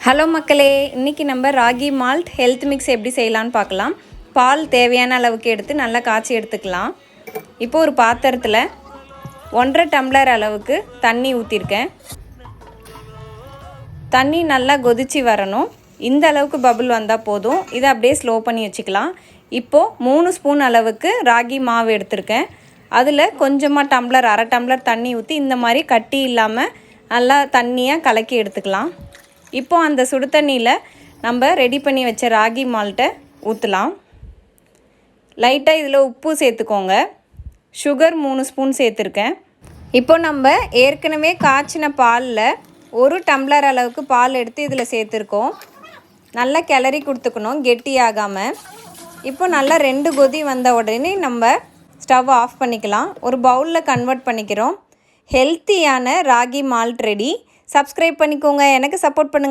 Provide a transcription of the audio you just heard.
Hello மக்களே, இன்றைக்கி நம்ம ராகி மால்ட் ஹெல்த் மிக்ஸ் எப்படி செய்யலான்னு பார்க்கலாம். பால் தேவையான அளவுக்கு எடுத்து நல்லா காய்ச்சி எடுத்துக்கலாம். இப்போது ஒரு பாத்திரத்தில் 1.5 டம்ளர் அளவுக்கு தண்ணி ஊற்றிருக்கேன். தண்ணி நல்லா கொதித்து வரணும். இந்த அளவுக்கு பபுள் வந்தால் போதும். இதை அப்படியே ஸ்லோ பண்ணி வச்சுக்கலாம். இப்போது 3 ஸ்பூன் அளவுக்கு ராகி மாவு எடுத்திருக்கேன். அதில் கொஞ்சமாக அரை டம்ளர் தண்ணி ஊற்றி இந்த மாதிரி கட்டி இல்லாமல் நல்லா தண்ணியாக கலக்கி எடுத்துக்கலாம். இப்போது அந்த சுடு தண்ணியில் நம்ம ரெடி பண்ணி வச்ச ராகி மால்ட்டை ஊற்றலாம். லைட்டாக இதில் உப்பு சேர்த்துக்கோங்க. சுகர் 3 ஸ்பூன் சேர்த்துருக்கேன். இப்போ நம்ம ஏற்கனவே காய்ச்சின பாலில் 1 டம்ளர் அளவுக்கு பால் எடுத்து இதில் சேர்த்துருக்கோம். நல்லா கிளறி கொடுத்துக்கணும், கெட்டியாகாமல். இப்போ நல்லா 2 கொதி வந்த உடனே நம்ம ஸ்டவ் ஆஃப் பண்ணிக்கலாம். ஒரு பவுலில் கன்வெர்ட் பண்ணிக்கிறோம். ஹெல்த்தியான ராகி மால்ட் ரெடி. சப்ஸ்கிரைப் பண்ணிக்கோங்க, எனக்கு சப்போர்ட் பண்ணுங்கள்.